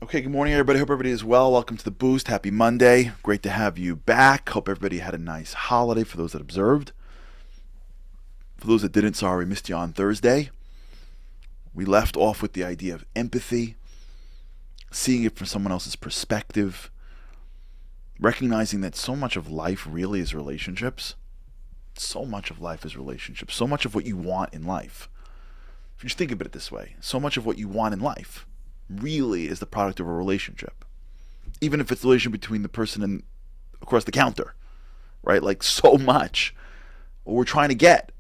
Okay, good morning, everybody. Hope everybody is well. Welcome to the Boost. Happy Monday. Great to have you back. Hope everybody had a nice holiday for those that observed. For those that didn't, sorry, we missed you on Thursday. We left off with the idea of empathy, seeing it from someone else's perspective, recognizing that so much of life really is relationships. So much of life is relationships. So much of what you want in life. If you just think of it this way, so much of what you want in life really is the product of a relationship. Even if it's the relation between the person and across the counter, right? Like so much what we're trying to get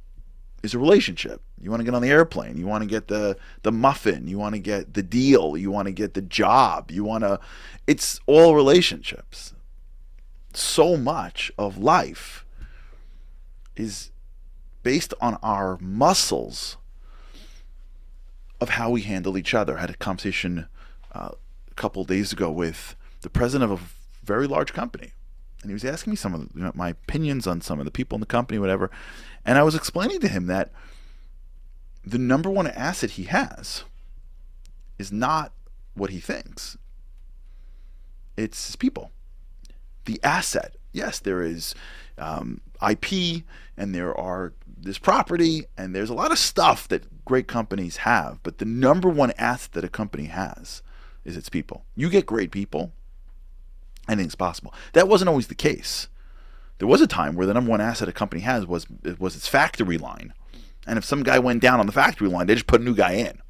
is a relationship. You want to get on the airplane, you want to get the muffin, you want to get the deal, you want to get the job, it's all relationships. So much of life is based on our muscles of how we handle each other. I had a conversation a couple of days ago with the president of a very large company, and he was asking me some of my opinions on some of the people in the company, whatever. And I was explaining to him that the number one asset he has is not what he thinks. It's his people. The asset, yes, there is IP, and there's property, and there's a lot of stuff that great companies have, but the number one asset that a company has is its people. You get great people, anything's possible. That wasn't always the case. There was a time where the number one asset a company has was its factory line, and if some guy went down on the factory line, they just put a new guy in.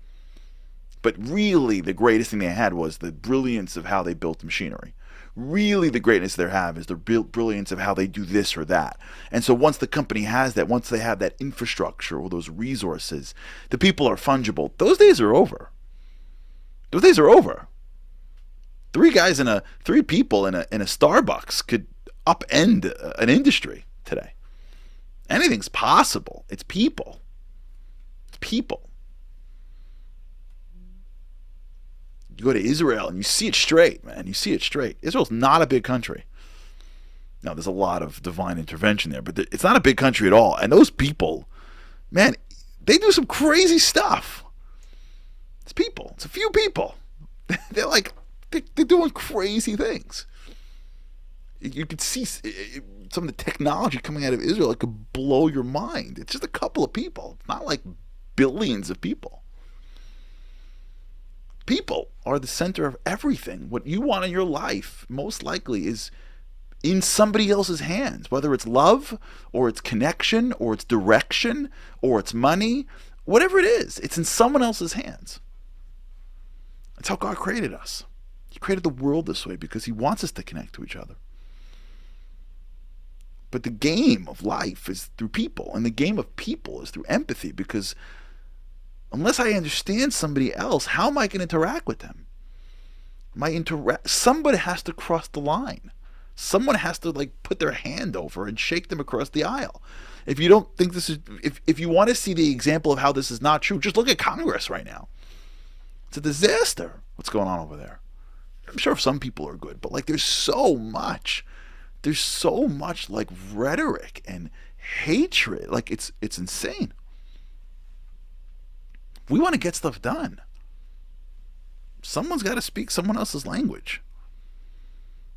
But really, the greatest thing they had was the brilliance of how they built the machinery. Really, the greatness they have is the brilliance of how they do this or that. And so once the company has that, once they have that infrastructure or those resources, the people are fungible. Those days are over. Those days are over. Three people in a Starbucks could upend an industry today. Anything's possible. It's people. It's people. You go to Israel and you see it straight, man. You see it straight. Israel's not a big country. Now, there's a lot of divine intervention there, but it's not a big country at all. And those people, man, they do some crazy stuff. It's people. It's a few people. They're doing crazy things. You could see some of the technology coming out of Israel. It could blow your mind. It's just a couple of people. It's not like billions of people. People are the center of everything. What you want in your life, most likely, is in somebody else's hands, whether it's love, or it's connection, or it's direction, or it's money, whatever it is, it's in someone else's hands. That's how God created us. He created the world this way because He wants us to connect to each other. But the game of life is through people, and the game of people is through empathy, because unless I understand somebody else, how am I going to interact with them? Somebody has to cross the line. Someone has to put their hand over and shake them across the aisle. If you don't think this is, if you want to see the example of how this is not true, just look at Congress right now. It's a disaster what's going on over there. I'm sure some people are good, but there's so much rhetoric and hatred. It's insane. We want to get stuff done. Someone's got to speak someone else's language.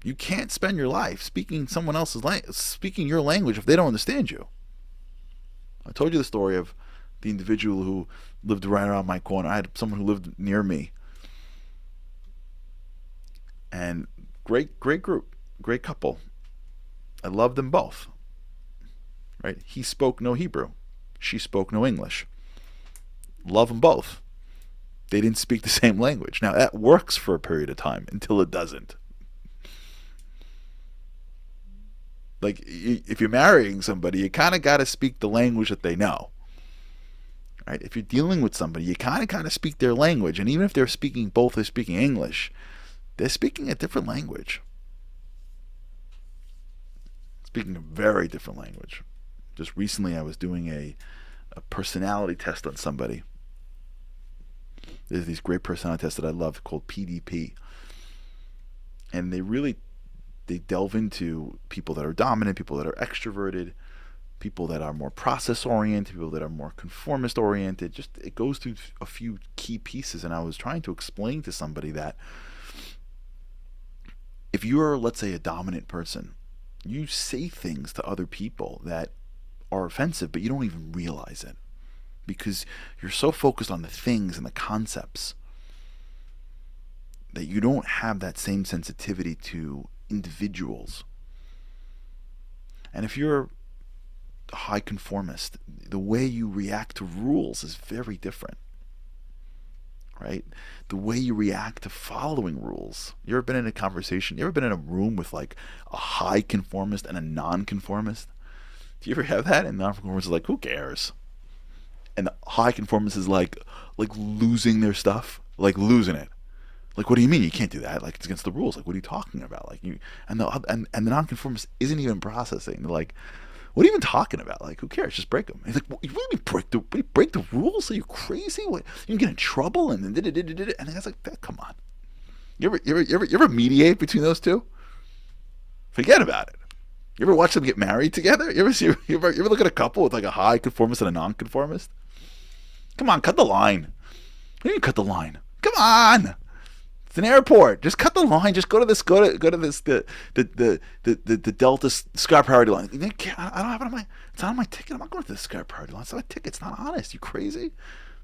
You can't spend your life speaking speaking your language if they don't understand you. I told you the story of the individual who lived right around my corner. I had someone who lived near me. And great group, great couple. I loved them both. Right? He spoke no Hebrew. She spoke no English. Love them both. They didn't speak the same language. Now, that works for a period of time until it doesn't. If you're marrying somebody, you kind of got to speak the language that they know. Right? If you're dealing with somebody, you kind of speak their language. And even if they're speaking English, they're speaking a different language. Speaking a very different language. Just recently, I was doing a personality test on somebody. There's these great personality tests that I love called PDP. And they delve into people that are dominant, people that are extroverted, people that are more process-oriented, people that are more conformist-oriented. It goes through a few key pieces. And I was trying to explain to somebody that if you're, let's say, a dominant person, you say things to other people that are offensive, but you don't even realize it because you're so focused on the things and the concepts that you don't have that same sensitivity to individuals. And if you're a high conformist, the way you react to rules is very different, right? The way you react to following rules. You ever been in a conversation? You ever been in a room with like a high conformist and a non-conformist? Do you ever have that? And non-conformist is like, who cares? And the high conformist is like losing their stuff, like losing it. Like, what do you mean you can't do that? Like, it's against the rules. Like, what are you talking about? Like, and the nonconformist isn't even processing. They're like, what are you even talking about? Like, who cares? Just break them. He's like, what do you mean break the rules? Are you crazy? What, you can get in trouble and then and the guy's like, come on. You ever mediate between those two? Forget about it. You ever watch them get married together? You ever look at a couple with like a high conformist and a nonconformist? Come on, cut the line. What do you mean cut the line? Come on. It's an airport. Just cut the line. Just go to this. Go to this. The Delta Sky Priority line. I don't have it on my. It's not on my ticket. I'm not going to the Sky Priority line. It's not my ticket. It's not honest. You crazy?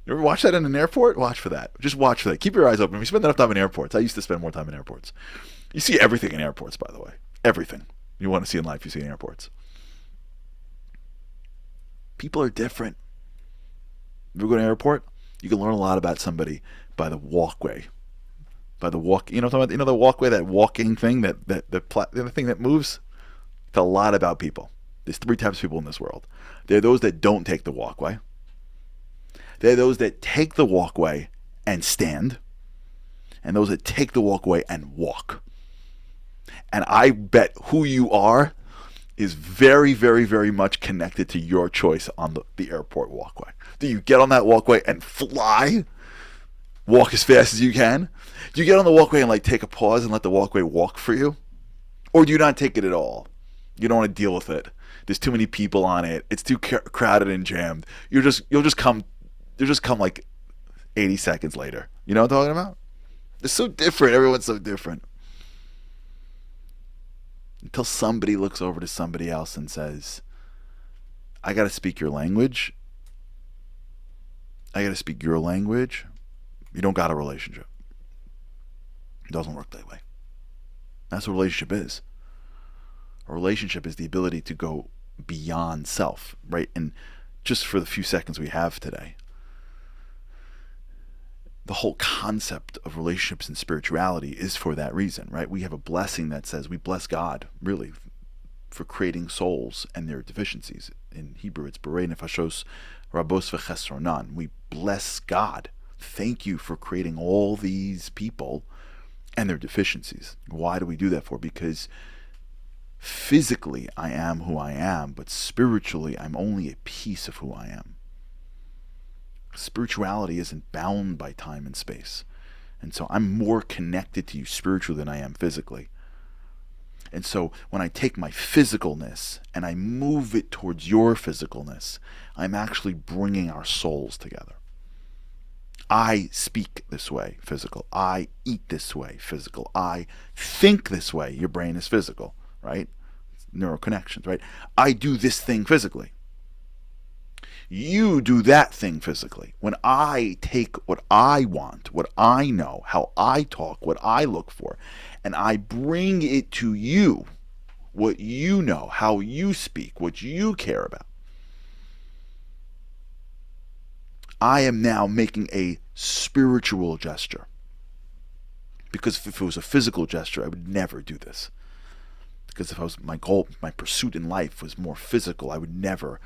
You ever watch that in an airport? Watch for that. Just watch for that. Keep your eyes open. If you spend enough time in airports, I used to spend more time in airports. You see everything in airports, by the way. Everything you want to see in life, you see in airports. People are different. If you go to an airport, you can learn a lot about somebody by the walkway. By the walk, you know what I'm talking about? You know the walkway, that walking thing, the thing that moves? It's a lot about people. There's three types of people in this world. There are those that don't take the walkway. There are those that take the walkway and stand. And those that take the walkway and walk. And I bet who you are is very, very, very much connected to your choice on the airport walkway. Do you get on that walkway and fly? Walk as fast as you can? Do you get on the walkway and like take a pause and let the walkway walk for you? Or do you not take it at all? You don't want to deal with it. There's too many people on it. It's too crowded and jammed. You'll just come like 80 seconds later. You know what I'm talking about? It's so different. Everyone's so different. Until somebody looks over to somebody else and says, I got to speak your language. I got to speak your language. You don't got a relationship. It doesn't work that way. That's what a relationship is. A relationship is the ability to go beyond self, right? And just for the few seconds we have today, the whole concept of relationships and spirituality is for that reason, right? We have a blessing that says we bless God, really, for creating souls and their deficiencies. In Hebrew, it's Borei Nefashos Rabos V'Chesronan. We bless God. Thank you for creating all these people and their deficiencies. Why do we do that for? Because physically I am who I am, but spiritually I'm only a piece of who I am. Spirituality isn't bound by time and space. And so I'm more connected to you spiritually than I am physically. And so when I take my physicalness and I move it towards your physicalness, I'm actually bringing our souls together. I speak this way, physical. I eat this way, physical. I think this way, your brain is physical, right? Neuroconnections, right? I do this thing physically. You do that thing physically. When I take what I want, what I know, how I talk, what I look for, and I bring it to you, what you know, how you speak, what you care about, I am now making a spiritual gesture. Because if it was a physical gesture, I would never do this. Because if I was, my goal, my pursuit in life was more physical, I would never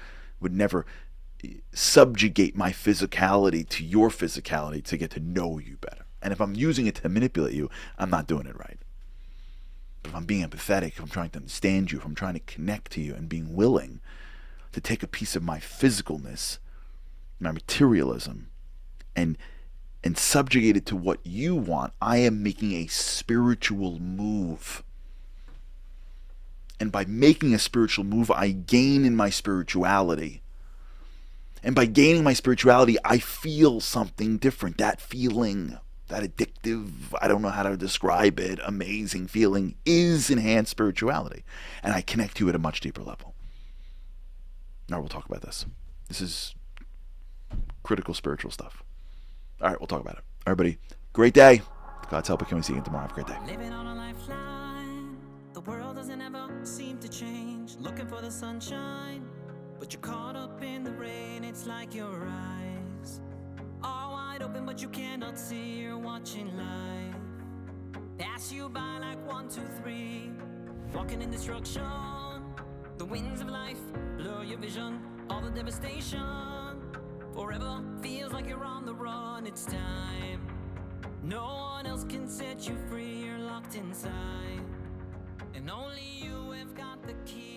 subjugate my physicality to your physicality to get to know you better. And if I'm using it to manipulate you, I'm not doing it right. But if I'm being empathetic, if I'm trying to understand you, if I'm trying to connect to you and being willing to take a piece of my physicalness, my materialism, and subjugate it to what you want, I am making a spiritual move. And by making a spiritual move, I gain in my spirituality. And by gaining my spirituality, I feel something different. That feeling that addictive, I don't know how to describe it, amazing feeling is enhanced spirituality. And I connect to you at a much deeper level. All right, we'll talk about this. This is critical spiritual stuff. All right, we'll talk about it. Everybody, great day. God's help. Can we see you tomorrow? Have a great day. Living on a lifeline. The world doesn't ever seem to change. Looking for the sunshine, but you're caught up in the rain. It's like your eyes are wide open, but you cannot see. You're watching life pass you by like 1, 2, 3. Walking in destruction. The winds of life blur your vision. All the devastation. Forever feels like you're on the run. It's time. No one else can set you free. You're locked inside, and only you have got the key.